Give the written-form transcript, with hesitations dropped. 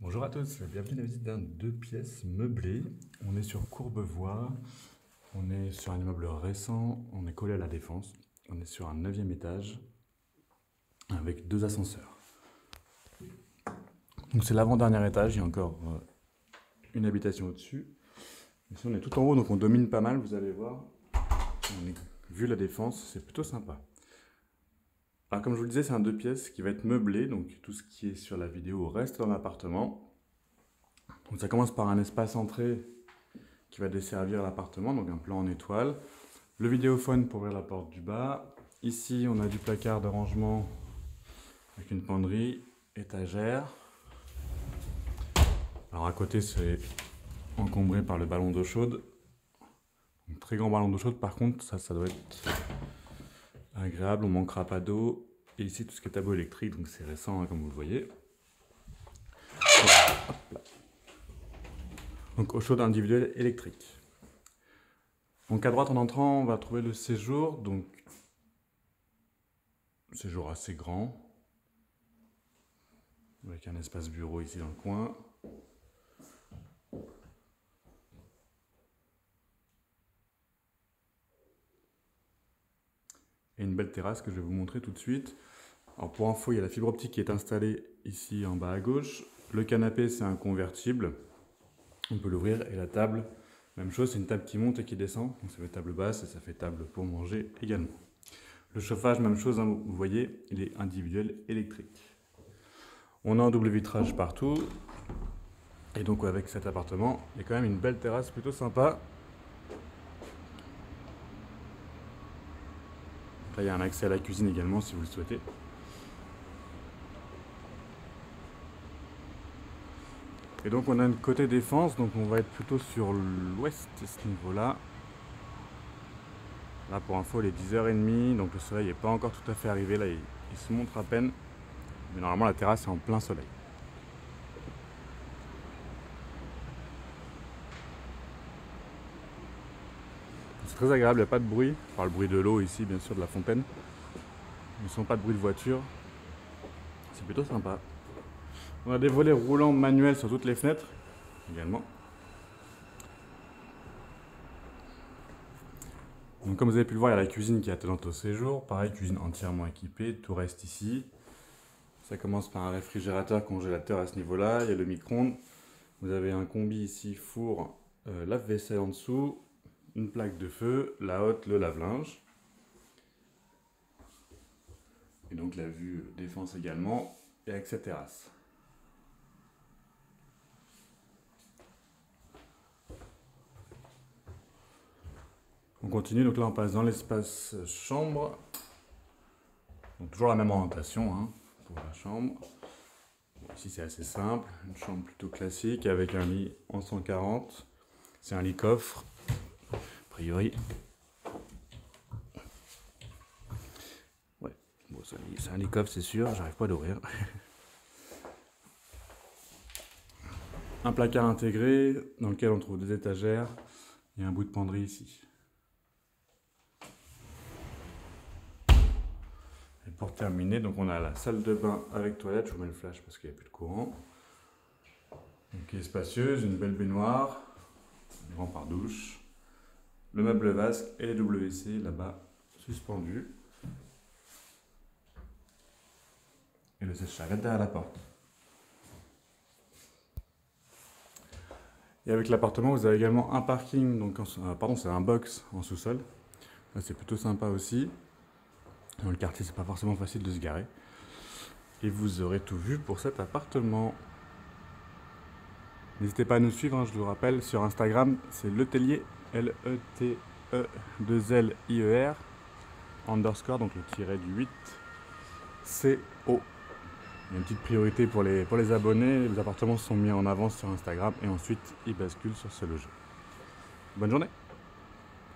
Bonjour à tous, bienvenue à la visite d'un 2 pièces meublé. On est sur Courbevoie, on est sur un immeuble récent, on est collé à la Défense. On est sur un 9e étage avec 2 ascenseurs. Donc c'est l'avant-dernier étage, il y a encore une habitation au-dessus. Ici on est tout en haut, donc on domine pas mal, vous allez voir. Vu la Défense, c'est plutôt sympa. Alors comme je vous le disais, c'est un 2 pièces qui va être meublé, donc tout ce qui est sur la vidéo reste dans l'appartement. Donc ça commence par un espace entrée qui va desservir l'appartement, donc un plan en étoile. Le vidéophone pour ouvrir la porte du bas. Ici, on a du placard de rangement avec une penderie, étagère. Alors à côté, c'est encombré par le ballon d'eau chaude. Un très grand ballon d'eau chaude, par contre, ça doit être agréable, on ne manquera pas d'eau. Et ici, tout ce qui est tableau électrique, donc c'est récent, hein, comme vous le voyez. Donc eau chaude individuelle électrique. Donc à droite en entrant, on va trouver le séjour, donc séjour assez grand, avec un espace bureau ici dans le coin. Et une belle terrasse que je vais vous montrer tout de suite. Alors pour info, il y a la fibre optique qui est installée ici en bas à gauche. Le canapé, c'est un convertible. On peut l'ouvrir, et la table, même chose, c'est une table qui monte et qui descend. Donc ça fait table basse et ça fait table pour manger également. Le chauffage, même chose, hein, vous voyez, il est individuel électrique. On a un double vitrage partout. Et donc avec cet appartement, il y a quand même une belle terrasse plutôt sympa. Là, il y a un accès à la cuisine également si vous le souhaitez. Et donc on a une côté défense, donc on va être plutôt sur l'ouest à ce niveau-là. Là pour info il est 10h30, donc le soleil n'est pas encore tout à fait arrivé, là il se montre à peine. Mais normalement la terrasse est en plein soleil. C'est très agréable, il n'y a pas de bruit, par le bruit de l'eau ici bien sûr, de la fontaine. Ils ne sont pas de bruit de voiture, c'est plutôt sympa. On a des volets roulants manuels sur toutes les fenêtres également. Donc comme vous avez pu le voir, il y a la cuisine qui est attenante au séjour. Pareil, cuisine entièrement équipée, tout reste ici. Ça commence par un réfrigérateur, congélateur à ce niveau-là. Il y a le micro-ondes. Vous avez un combi ici, four, lave-vaisselle en dessous, une plaque de feu, la hotte, le lave-linge. Et donc la vue défense également, et accès terrasse. On continue, donc là on passe dans l'espace chambre. Donc toujours la même orientation hein, pour la chambre. Bon, ici c'est assez simple, une chambre plutôt classique avec un lit en 140. C'est un lit coffre, a priori. Ouais, bon, c'est un lit coffre c'est sûr, j'arrive pas à l'ouvrir. Un placard intégré dans lequel on trouve des étagères et un bout de penderie ici. Et pour terminer, donc on a la salle de bain avec toilette, je vous mets le flash parce qu'il n'y a plus de courant. Donc qui est spacieuse, une belle baignoire, un grand pare-douche, le meuble vasque et les WC là-bas suspendus. Et le sèche-charrette derrière la porte. Et avec l'appartement, vous avez également un parking, donc pardon, c'est un box en sous-sol. Là, c'est plutôt sympa aussi. Dans le quartier, c'est pas forcément facile de se garer. Et vous aurez tout vu pour cet appartement. N'hésitez pas à nous suivre, hein, je vous rappelle, sur Instagram, c'est Letellier, L-E-T-E-2-L-I-E-R, underscore, donc le tiret du 8, C-O. Il y a une petite priorité pour les abonnés, les appartements sont mis en avance sur Instagram et ensuite ils basculent sur ce logement. Bonne journée!